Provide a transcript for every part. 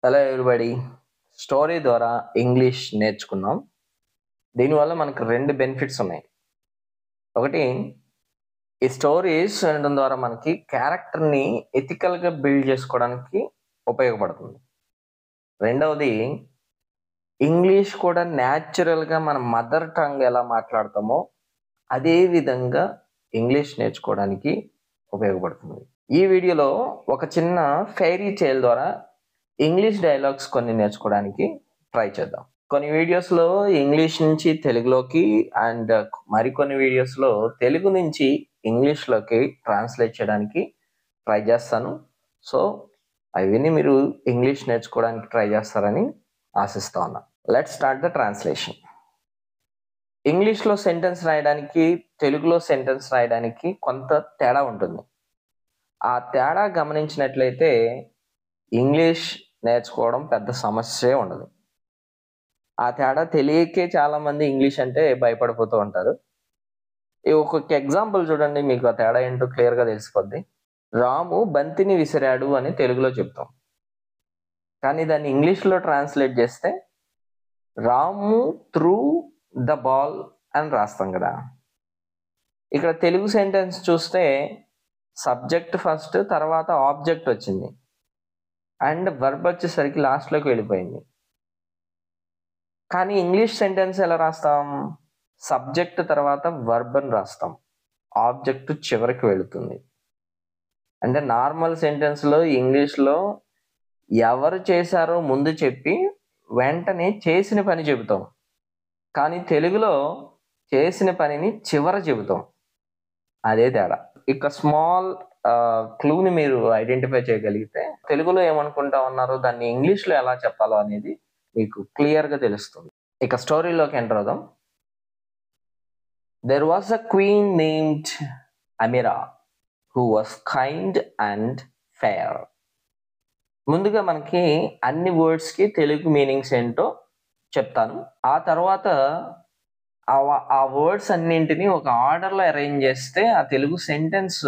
Hello everybody. Story ద్వారా English నేర్చుకున్నాం. దీనివల్ల మనకు 2 బెనిఫిట్స్ ఉన్నాయి. ఒకటి, ఈ స్టోరీస్ వినడం ద్వారా మనకి క్యారెక్టర్‌ని ఎథికల్‌గా బిల్డ్ చేసుకోవడానికి ఉపయోగపడుతుంది. రెండవది, ఇంగ్లీష్ కూడా న్యాచురల్‌గా మన మదర్ టంగ్ ఎలా మాట్లాడతామో అదే విధంగా ఇంగ్లీష్ నేర్చుకోవడానికి ఉపయోగపడుతుంది. ఈ వీడియోలో ఒక చిన్న ఫెయిరీ టేల్ ద్వారా ఇంగ్లీష్ డైలాగ్స్ కొన్ని నేర్చుకోవడానికి ట్రై చేద్దాం. కొన్ని వీడియోస్‌లో ఇంగ్లీష్ నుంచి తెలుగులోకి అండ్ మరికొన్ని వీడియోస్‌లో తెలుగు నుంచి ఇంగ్లీష్‌లోకి ట్రాన్స్‌లేట్ చేయడానికి ట్రై చేస్తాను. సో, అవి విని మీరు ఇంగ్లీష్ నేర్చుకోవడానికి ట్రై చేస్తారని ఆశిస్తా ఉన్నా. Let's start the translation. ఇంగ్లీష్‌లో సెంటెన్స్ రాయడానికి, తెలుగులో సెంటెన్స్ రాయడానికి కొంత తేడా ఉంటుంది. ఆ తేడా గమనించినట్లయితే ఇంగ్లీష్ నేర్చుకోవడం పెద్ద సమస్యే ఉండదు. ఆ తేడా తెలియకే చాలామంది ఇంగ్లీష్ అంటే భయపడిపోతూ ఉంటారు. ఒక్కొక్క ఎగ్జాంపుల్ చూడండి, మీకు ఆ తేడా ఏంటో క్లియర్‌గా తెలిసిపోద్ది. రాము బంతిని విసిరాడు అని తెలుగులో చెప్తాం. కానీ దాన్ని ఇంగ్లీష్‌లో ట్రాన్స్‌లేట్ చేస్తే రాము త్రూ ద బాల్ అని రాస్తాం కదా! ఇక్కడ తెలుగు సెంటెన్స్ చూస్తే సబ్జెక్ట్ ఫస్ట్, తర్వాత ఆబ్జెక్ట్ వచ్చింది. అండ్ వర్బ్ వచ్చేసరికి లాస్ట్‌లోకి వెళ్ళిపోయింది. కానీ ఇంగ్లీష్ సెంటెన్స్ ఎలా రాస్తాం? సబ్జెక్ట్ తర్వాత వర్బ్ అని రాస్తాం. ఆబ్జెక్ట్ చివరికి వెళుతుంది. అంటే నార్మల్ సెంటెన్స్‌లో ఇంగ్లీష్‌లో ఎవరు చేశారో ముందు చెప్పి వెంటనే చేసిన పని చెబుతాం. కానీ తెలుగులో చేసిన పనిని చివర చెబుతాం. అదే తేడా. ఇక స్మాల్ క్లూని మీరు ఐడెంటిఫై చేయగలిగితే తెలుగులో ఏమనుకుంటా ఉన్నారో దాన్ని ఇంగ్లీష్‌లో ఎలా చెప్పాలో అనేది మీకు క్లియర్‌గా తెలుస్తుంది. ఇక స్టోరీలోకి ఎంటర్ అవుదాం. There was a queen named Amira who was kind and fair. ముందుగా మనకి అన్ని వర్డ్స్‌కి తెలుగు మీనింగ్స్ ఏంటో చెప్తాను. ఆ తర్వాత ఆ వర్డ్స్ అన్నింటిని ఒక ఆర్డర్‌లో అరేంజ్ చేస్తే ఆ తెలుగు సెంటెన్స్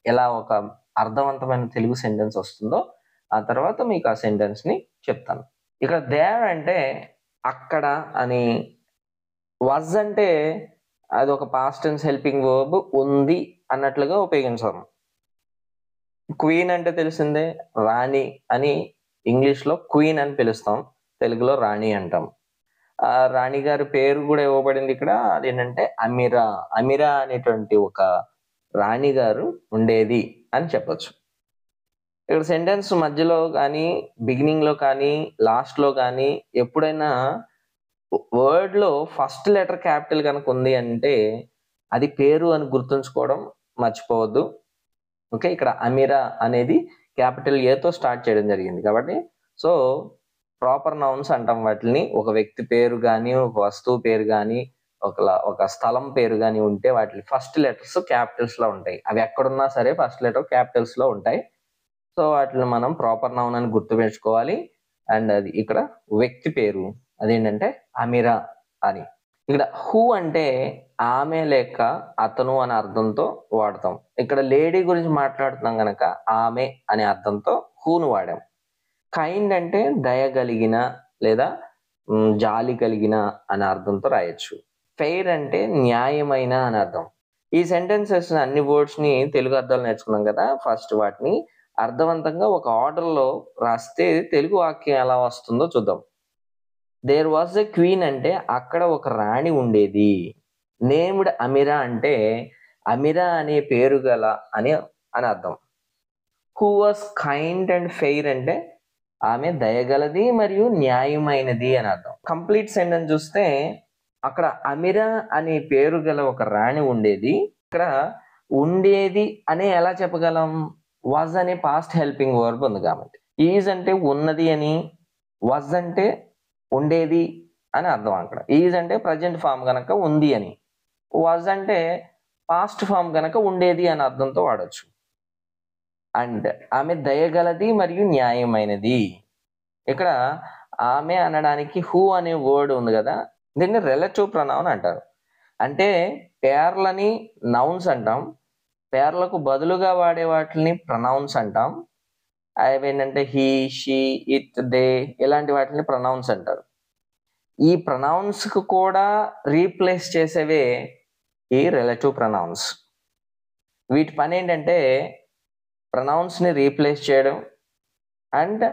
ఎలా ఒక అర్థవంతమైన తెలుగు సెంటెన్స్ వస్తుందో ఆ తర్వాత మీకు ఆ సెంటెన్స్‌ని చెప్తాను. ఇక్కడ దేర్ అంటే అక్కడ అని, వాజ్ అంటే అది ఒక పాస్ట్ టెన్స్ హెల్పింగ్ వర్బ్, ఉంది అన్నట్లుగా ఉపయోగించాము. క్వీన్ అంటే తెలిసిందే, రాణి అని ఇంగ్లీష్‌లో క్వీన్ అని పిలుస్తాం. తెలుగులో రాణి అంటాం. రాణి గారి పేరు కూడా ఇవ్వబడింది ఇక్కడ. అదేంటంటే అమీరా. అమీరా అనేటువంటి ఒక రాణి గారు ఉండేది అని చెప్పొచ్చు. ఇక్కడ సెంటెన్స్ మధ్యలో కానీ, బిగినింగ్‌లో కానీ, లాస్ట్‌లో కానీ ఎప్పుడైనా వర్డ్‌లో ఫస్ట్ లెటర్ క్యాపిటల్ గనుక ఉంది అంటే అది పేరు అని గుర్తుంచుకోవడం మర్చిపోవద్దు. ఓకే. ఇక్కడ అమీరా అనేది క్యాపిటల్ ఏతో స్టార్ట్ చేయడం జరిగింది. కాబట్టి సో, ప్రాపర్ నౌన్స్ అంటాం వాటిని. ఒక వ్యక్తి పేరు గాని, ఒక వస్తువు పేరు గాని, ఒక స్థలం పేరు గాని ఉంటే వాటి ఫస్ట్ లెటర్స్ క్యాపిటల్స్‌లో ఉంటాయి. అవి ఎక్కడున్నా సరే ఫస్ట్ లెటర్ క్యాపిటల్స్‌లో ఉంటాయి. సో, వాటిని మనం ప్రాపర్ నౌన్ అని గుర్తుపెట్టుకోవాలి. అండ్ అది ఇక్కడ వ్యక్తి పేరు. అదేంటంటే అమీరా అని. ఇక్కడ హూ అంటే ఆమె లేక అతను అనే అర్థంతో వాడతాం. ఇక్కడ లేడీ గురించి మాట్లాడుతున్నాం గనక ఆమె అనే అర్థంతో హూను వాడాం. కైండ్ అంటే దయగలిగిన లేదా జాలి కలిగిన అనే అర్థంతో రాయొచ్చు. ఫెయిర్ అంటే న్యాయమైన అని అర్థం. ఈ సెంటెన్సెస్ అన్ని వర్డ్స్‌ని తెలుగు అర్థాలు నేర్చుకున్నాం కదా! ఫస్ట్ వాటిని అర్థవంతంగా ఒక ఆర్డర్‌లో రాస్తే తెలుగు వాక్యం ఎలా వస్తుందో చూద్దాం. దేర్ వాజ్ ఎ క్వీన్ అంటే అక్కడ ఒక రాణి ఉండేది. నేమ్డ్ అమీరా అంటే అమీరా అనే పేరు గల అని అర్థం. Who was kind and fair అంటే ఆమె దయగలది మరియు న్యాయమైనది అని అర్థం. కంప్లీట్ సెంటెన్స్ చూస్తే అక్కడ అమీరా అనే పేరు గల ఒక రాణి ఉండేది. ఇక్కడ ఉండేది అనే ఎలా చెప్పగలం? వాజ్ అనే పాస్ట్ హెల్పింగ్ వర్బ్ ఉంది కాబట్టి. ఈజ్ అంటే ఉన్నది అని, వాజ్ అంటే ఉండేది అని అర్థం. అక్కడ ఈజ్ అంటే ప్రజెంట్ ఫామ్ గనక ఉంది అని, వాజ్ అంటే పాస్ట్ ఫామ్ గనక ఉండేది అని అర్థంతో వాడొచ్చు. అండ్ ఆమె దయగలది మరియు న్యాయమైనది. ఇక్కడ ఆమె అనడానికి హూ అనే వర్డ్ ఉంది కదా, దీన్ని రిలేటివ్ ప్రొనౌన్ అంటారు. అంటే పేర్లని నౌన్స్ అంటాం, పేర్లకు బదులుగా వాడే వాటిని ప్రొనౌన్స్ అంటాం. అవేంటంటే హీ, షీ, ఇట్, దే ఇలాంటి వాటిని ప్రొనౌన్స్ అంటారు. ఈ ప్రొనౌన్స్ కు కూడా రీప్లేస్ చేసేవే ఈ రిలేటివ్ ప్రొనౌన్స్. వీటి పని ఏంటంటే ప్రొనౌన్స్ ని రీప్లేస్ చేయడం అండ్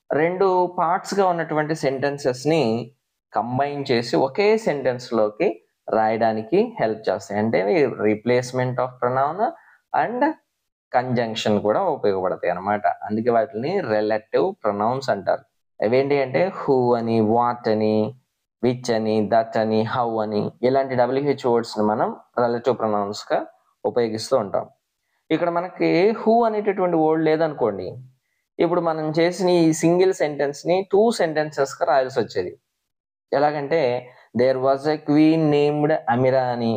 రెండు పార్ట్స్ గా ఉన్నటువంటి సెంటెన్సెస్ ని కంబైన్ చేసి ఒకే సెంటెన్స్ లోకి రాయడానికి హెల్ప్ చేస్తాయి. అంటే replacement of pronoun and conjunction కూడా ఉపయోగపడతాయి అన్నమాట. అందుకే వాటిని రిలేటివ్ ప్రొనౌన్స్ అంటారు. అవేంటి అంటే హూ అని, వాట్ అని, విచ్ అని, దట్ అని, హౌ అని ఇలాంటి WH వర్డ్స్ ని మనం రిలేటివ్ ప్రొనౌన్స్ గా ఉపయోగిస్తూ ఉంటాం. ఇక్కడ మనకి హూ అనేటటువంటి వర్డ్ లేదనుకోండి, ఇప్పుడు మనం చేసిన ఈ సింగిల్ సెంటెన్స్ ని 2 సెంటెన్సెస్ గా రాయాల్సి వచ్చేది. ఎలాగంటే there was a queen named Amira అని,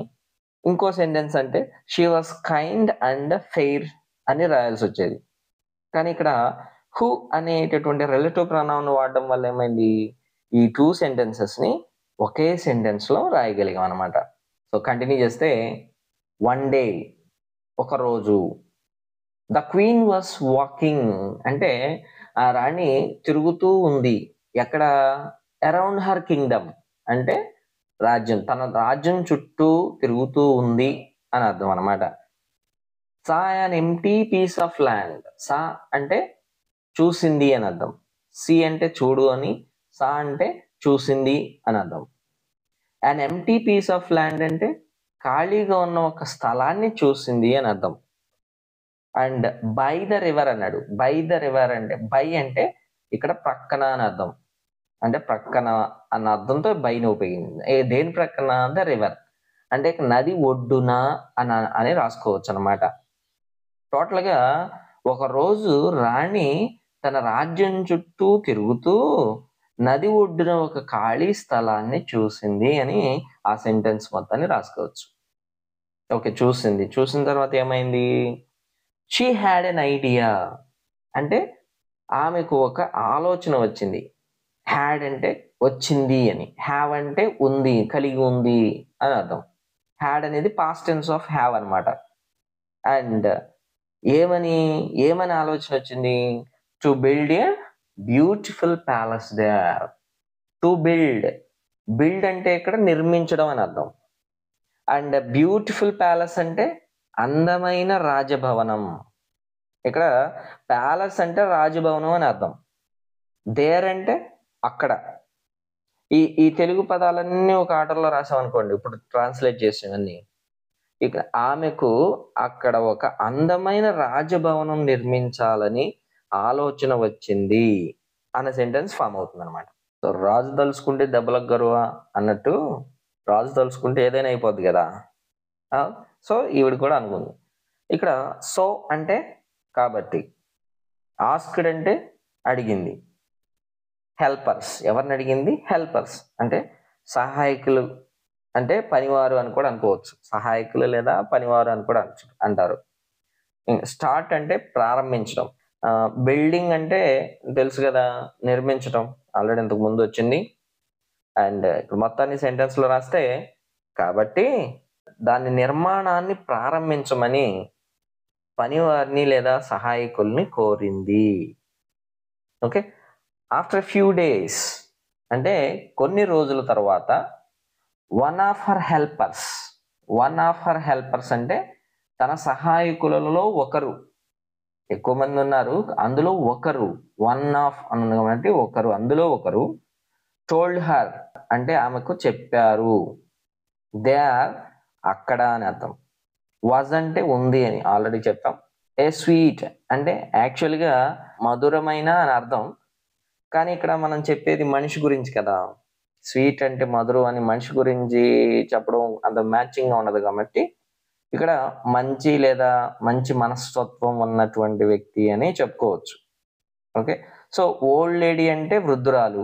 ఇంకో సెంటెన్స్ అంటే she was kind and fair అని రాయాల్సి వచ్చేది. కానీ ఇక్కడ హూ అనేటటువంటి రిలేటివ్ ప్రొనౌన్ వాడడం వల్ల ఏమైంది, ఈ 2 సెంటెన్సెస్ ని ఒకే సెంటెన్స్ లో రాయగలిగాం అనమాట. సో కంటిన్యూ చేస్తే వన్ డే ఒక రోజు, ద క్వీన్ వాస్ వాకింగ్ అంటే ఆ రాణి తిరుగుతూ ఉంది. ఎక్కడ? అరౌండ్ హర్ కింగ్డమ్ అంటే రాజ్యం, తన రాజ్యం చుట్టూ తిరుగుతూ ఉంది అని అర్థం అనమాట. Saw an empty piece of land, saw అంటే చూసింది అని అర్థం, సి అంటే చూడు అని, సా అంటే చూసింది అని అర్థం. An empty piece of land అంటే ఖాళీగా ఉన్న ఒక స్థలాన్ని చూసింది అని అర్థం. అండ్ బై ద రివర్ అన్నాడు. బై ద రివర్ అంటే బై అంటే ఇక్కడ ప్రక్కన అని అర్థం, అంటే ప్రక్కన అన్న అర్థంతో బైని ఉపయోగించింది. దేని ప్రక్కన? ద రివర్ అంటే నది ఒడ్డున అని రాసుకోవచ్చు అనమాట. టోటల్ గా ఒక రోజు రాణి తన రాజ్యం చుట్టూ తిరుగుతూ నది ఒడ్డున ఒక ఖాళీ స్థలాన్ని చూసింది అని ఆ సెంటెన్స్ మొత్తాన్ని రాసుకోవచ్చు. ఓకే, చూసింది. చూసిన తర్వాత ఏమైంది? షీ హ్యాడ్ ఎన్ ఐడియా అంటే ఆమెకు ఒక ఆలోచన వచ్చింది. హ్యాడ్ అంటే వచ్చింది అని, హ్యావ్ అంటే ఉంది, కలిగి ఉంది అని అర్థం. హ్యాడ్ అనేది పాస్ట్ టెన్స్ ఆఫ్ హ్యావ్ అనమాట. అండ్ ఏమని ఆలోచన వచ్చింది? To build a beautiful palace there. To build అంటే ఇక్కడ నిర్మించడం అని అర్థం. అండ్ బ్యూటిఫుల్ ప్యాలెస్ అంటే అందమైన రాజభవనం. ఇక్కడ ప్యాలెస్ అంటే రాజభవనం అని అర్థం. దేర్ అంటే అక్కడ. ఈ తెలుగు పదాలన్నీ ఒక ఆర్డర్లో రాసాం అనుకోండి, ఇప్పుడు ట్రాన్స్లేట్ చేసేవన్నీ. ఇక ఆమెకు అక్కడ ఒక అందమైన రాజభవనం నిర్మించాలని ఆలోచన వచ్చింది అన్న సెంటెన్స్ ఫామ్ అవుతుంది అనమాట. సో రాజు తలుచుకుంటే దెబ్బలకు గరువా అన్నట్టు, రాజు తలుచుకుంటే ఏదైనా అయిపోద్ది కదా. సో ఈవిడ కూడా అనుకుంది. ఇక్కడ సో అంటే కాబట్టి, ఆస్క్డ్ అంటే అడిగింది, హెల్పర్స్ ఎవరిని అడిగింది? హెల్పర్స్ అంటే సహాయకులు, అంటే పనివారు అని కూడా అనుకోవచ్చు. సహాయకులు లేదా పనివారు అని కూడా అంటారు. స్టార్ట్ అంటే ప్రారంభించడం. బిల్డింగ్ అంటే తెలుసు కదా, నిర్మించడం, ఆల్రెడీ ఇంతకు ముందు వచ్చింది. అండ్ ఇప్పుడు మొత్తాన్ని సెంటెన్స్ లో రాస్తే, కాబట్టి దాని నిర్మాణాన్ని ప్రారంభించమని పనివారిని లేదా సహాయకుల్ని కోరింది. ఓకే, ఆఫ్టర్ ఫ్యూ డేస్ అంటే కొన్ని రోజుల తర్వాత, వన్ ఆఫ్ హర్ హెల్పర్స్ అంటే తన సహాయకులలో ఒకరు, ఎక్కువ మంది ఉన్నారు అందులో ఒకరు, వన్ ఆఫ్ అంటే ఒకరు, అందులో ఒకరు, టోల్డ్ హర్ అంటే ఆమెకు చెప్పారు, దే ఆర్ అక్కడ అని అర్థం, వాజ్ అంటే ఉంది అని ఆల్రెడీ చెప్పాం, ఏ స్వీట్ అంటే యాక్చువల్గా మధురమైన అని అర్థం, కానీ ఇక్కడ మనం చెప్పేది మనిషి గురించి కదా, స్వీట్ అంటే మధురం అని మనిషి గురించి చెప్పడం అంత మ్యాచింగ్గా ఉండదు కాబట్టి ఇక్కడ మంచి లేదా మంచి మనస్తత్వం ఉన్నటువంటి వ్యక్తి అని చెప్పుకోవచ్చు. ఓకే, సో ఓల్డ్ లేడీ అంటే వృద్ధురాలు,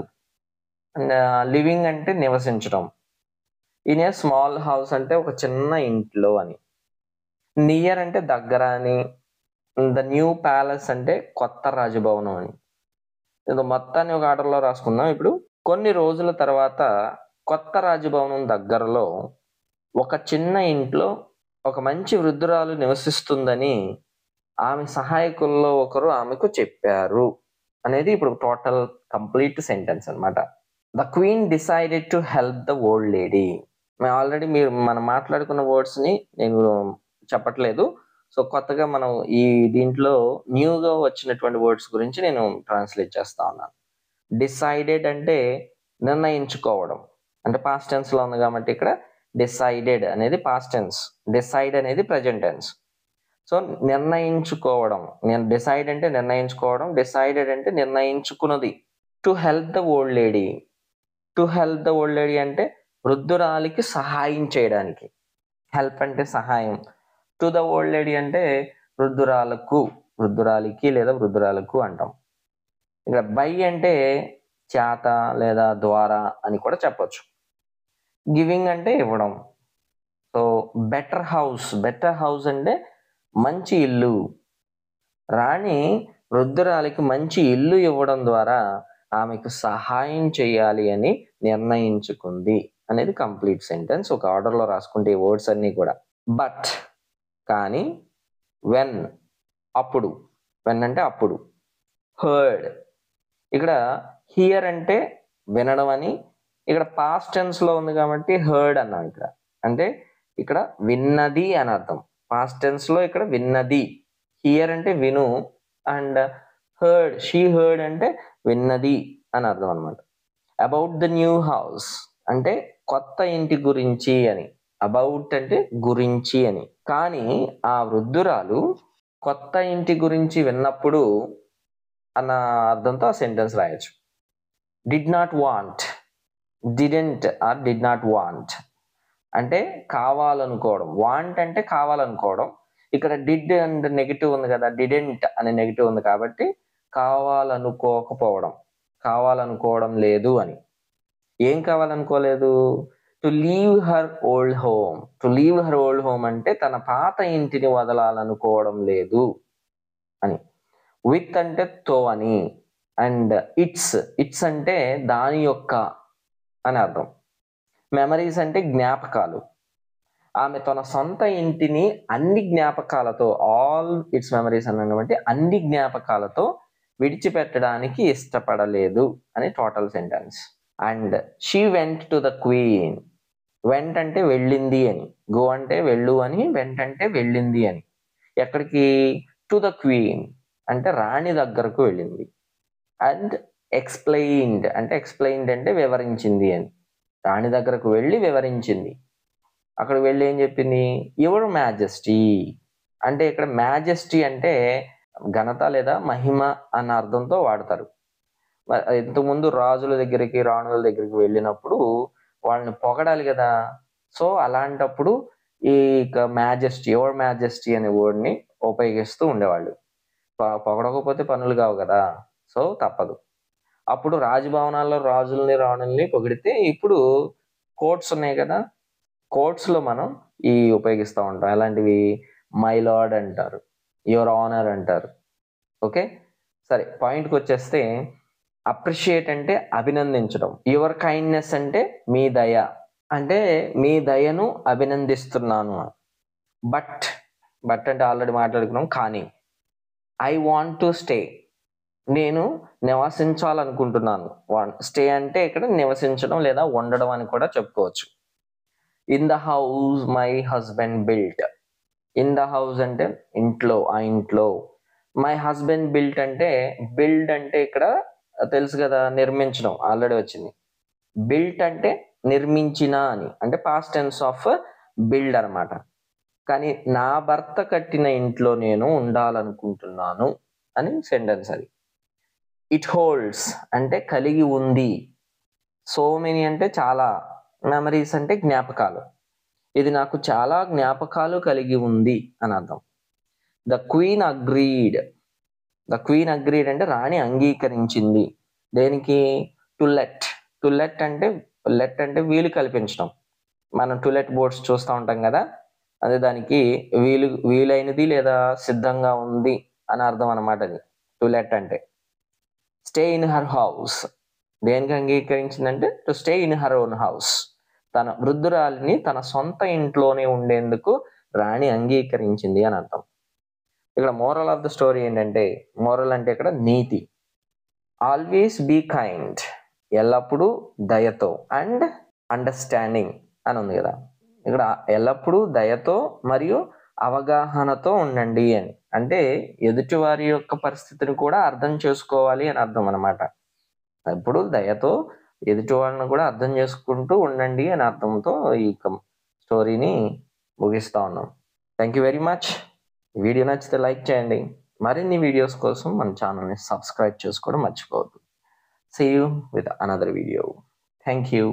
లివింగ్ అంటే నివసించడం, ఇన్ ఏ స్మాల్ హౌస్ అంటే ఒక చిన్న ఇంట్లో అని, నియర్ అంటే దగ్గర అని, ద న్యూ ప్యాలెస్ అంటే కొత్త రాజభవనం అని. ఇది మొత్తాన్ని ఒక ఆర్డర్లో రాసుకుందాం. ఇప్పుడు కొన్ని రోజుల తర్వాత కొత్త రాజభవనం దగ్గరలో ఒక చిన్న ఇంట్లో ఒక మంచి వృద్ధురాలు నివసిస్తుందని ఆమె సహాయకుల్లో ఒకరు ఆమెకు చెప్పారు అనేది ఇప్పుడు టోటల్ కంప్లీట్ సెంటెన్స్ అన్నమాట. The queen decided to help the old lady. Already మనం మాట్లాడుకున్న వర్డ్స్ ని నేను చెప్పట్లేదు. సో కొత్తగా మనం ఈ దీంట్లో న్యూగా వచ్చినటువంటి వర్డ్స్ గురించి నేను ట్రాన్స్లేట్ చేస్తా ఉన్నాను. డిసైడెడ్ అంటే నిర్ణయించుకోవడం, అంటే పాస్ట్ టెన్స్ లో ఉంది కాబట్టి ఇక్కడ డిసైడెడ్ అనేది పాస్ట్ టెన్స్, డిసైడ్ అనేది ప్రెజెంట్ టెన్స్. సో నిర్ణయించుకోవడం, నేను డిసైడ్ అంటే నిర్ణయించుకోవడం, డిసైడెడ్ అంటే నిర్ణయించుకున్నది. To help the old lady, to help the old lady అంటే వృద్ధురాలికి సహాయం చేయడానికి. హెల్ప్ అంటే సహాయం, టు ద ఓల్డ్ లేడీ అంటే వృద్ధురాలికి లేదా వృద్ధురాలకు అంటాం. ఇక్కడ బై అంటే చేత లేదా ద్వారా అని కూడా చెప్పొచ్చు. గివింగ్ అంటే ఇవ్వడం. సో బెటర్ హౌస్ అంటే మంచి ఇల్లు. రాణి వృద్ధురాలికి మంచి ఇల్లు ఇవ్వడం ద్వారా ఆమెకు సహాయం చేయాలి అని నిర్ణయించుకుంది అనేది కంప్లీట్ సెంటెన్స్. ఒక ఆర్డర్లో రాసుకుంటే ఈ వర్డ్స్ అన్నీ కూడా. బట్ కానీ, వెన్ అప్పుడు, వెన్ అంటే అప్పుడు, హర్డ్ ఇక్కడ హియర్ అంటే వినడం అని, ఇక్కడ పాస్ట్ టెన్స్ లో ఉంది కాబట్టి హర్డ్ అన్నాం. ఇక్కడ అంటే ఇక్కడ విన్నది అని అర్థం. పాస్ట్ టెన్స్ లో ఇక్కడ విన్నది, హియర్ అంటే విను, అండ్ హర్డ్ షీ హర్డ్ అంటే విన్నది అని అర్థం అనమాట. అబౌట్ ద న్యూ హౌస్ అంటే కొత్త ఇంటి గురించి అని, అబౌట్ అంటే గురించి అని. కానీ ఆ వృద్ధురాలు కొత్త ఇంటి గురించి విన్నప్పుడు అన్న అర్థంతో ఆ సెంటెన్స్ రాయొచ్చు. Did not want, didn't or did not want అంటే కావాలనుకోవడం, వాంట్ అంటే కావాలనుకోవడం. ఇక్కడ డిడ్ అండ్ నెగిటివ్ ఉంది కదా, డిడెంట్ అనే నెగిటివ్ ఉంది కాబట్టి కావాలనుకోవడం లేదు అని. ఏం కావాలనుకోలేదు? To leave her old home అంటే తన పాత ఇంటిని వదలాలనుకోవడం లేదు అని. విత్ అంటే తో అని, అండ్ ఇట్స్ అంటే దాని యొక్క అని అర్థం. మెమరీస్ అంటే జ్ఞాపకాలు. ఆమె తన సొంత ఇంటిని అన్ని జ్ఞాపకాలతో, ఆల్ ఇట్స్ మెమరీస్ అన్నటువంటి అన్ని జ్ఞాపకాలతో విడిచిపెట్టడానికి ఇష్టపడలేదు అని total sentence. And she went to the queen. Vent అంటే వెళ్ళింది అని, గో అంటే వెళ్ళు అని, వెంట్ అంటే వెళ్ళింది అని. ఎక్కడికి? టు ద క్వీన్ అంటే రాణి దగ్గరకు వెళ్ళింది. అండ్ ఎక్స్ప్లెయిన్డ్ అంటే వివరించింది అని. రాణి దగ్గరకు వెళ్ళి వివరించింది. అక్కడ వెళ్ళి ఏం చెప్పింది? యువర్ మ్యాజెస్టీ అంటే ఇక్కడ మ్యాజెస్టీ అంటే ఘనత లేదా మహిమ అన్న అర్థంతో వాడతారు. ఇంతకుముందు రాజుల దగ్గరికి, రాణుల దగ్గరికి వెళ్ళినప్పుడు వాళ్ళని పొగడాలి కదా. సో అలాంటప్పుడు ఈ మ్యాజెస్టీ, యువర్ మ్యాజెస్టీ అనే వర్డ్ని ఉపయోగిస్తూ ఉండేవాళ్ళు. పొగడకపోతే పనులు కావు కదా, సో తప్పదు. అప్పుడు రాజభవనాల్లో రాజుల్ని, రాణుల్ని పొగిడితే, ఇప్పుడు కోర్ట్స్ ఉన్నాయి కదా, కోర్ట్స్లో మనం ఈ ఉపయోగిస్తూ ఉంటాం. ఎలాంటివి? మై లార్డ్ అంటారు, యువర్ ఆనర్ అంటారు. ఓకే, సరే పాయింట్కి వచ్చేస్తే, అప్రిషియేట్ అంటే అభినందించడం. యువర్ కైండ్నెస్ అంటే మీ దయ, అంటే మీ దయను అభినందిస్తున్నాను. బట్ అంటే ఆల్రెడీ మాట్లాడుకున్నాం. కానీ ఐ వాంట్ టు స్టే నేను నివసించాలనుకుంటున్నాను. స్టే అంటే ఇక్కడ నివసించడం లేదా ఉండడం అని కూడా చెప్పుకోవచ్చు. In the house my husband built. In the house అంటే ఇంట్లో, ఆ ఇంట్లో. మై హస్బెండ్ బిల్ట్ అంటే, బిల్డ్ అంటే ఇక్కడ తెలుసు కదా, నిర్మించడం, ఆల్రెడీ వచ్చింది. బిల్ట్ అంటే నిర్మించిన అని, అంటే పాస్ట్ టెన్స్ ఆఫ్ బిల్డ్ అనమాట. కానీ నా భర్త కట్టిన ఇంట్లో నేను ఉండాలనుకుంటున్నాను అని సెంటెన్స్ అది. ఇట్ హోల్డ్స్ అంటే కలిగి ఉంది. సో మెనీ అంటే చాలా. మెమరీస్ అంటే జ్ఞాపకాలు. ఇది నాకు చాలా జ్ఞాపకాలు కలిగి ఉంది అని అర్థం. ద క్వీన్ అగ్రీడ్ అంటే రాణి అంగీకరించింది. దేనికి? టు లెట్ అంటే వీలు కల్పించడం. మనం టు లెట్ బోర్డ్స్ చూస్తూ ఉంటాం కదా, అదే దానికి వీలైనది లేదా సిద్ధంగా ఉంది అని అర్థం అనమాట అది టు లెట్ అంటే. స్టే ఇన్ హర్ హౌస్ దేనికి అంగీకరించిందంటే to stay in her own house. తన వృద్ధురాలిని తన సొంత ఇంట్లోనే ఉండేందుకు రాణి అంగీకరించింది అని అర్థం. ఇక్కడ మోరల్ ఆఫ్ ద స్టోరీ ఏంటంటే, మోరల్ అంటే ఇక్కడ నీతి. ఆల్వేస్ బీ కైండ్, ఎల్లప్పుడూ దయతో, అండ్ అండర్స్టాండింగ్ అని ఉంది కదా. ఇక్కడ ఎల్లప్పుడూ దయతో మరియు అవగాహనతో ఉండండి అని, అంటే ఎదుటి వారి యొక్క పరిస్థితిని కూడా అర్థం చేసుకోవాలి అని అర్థం అనమాట. ఎప్పుడు దయతో ఎదుటి వాళ్ళని కూడా అర్థం చేసుకుంటూ ఉండండి అని అర్థంతో ఈ స్టోరీని ముగిస్తా ఉన్నాం. Thank you very much. Video నచ్చితే లైక్ చేయండి. మరిన్ని వీడియోస్ కోసం మన ఛానల్ని సబ్స్క్రైబ్ చేసుకోవడం మర్చిపోవద్దు. See you with another video. Thank you.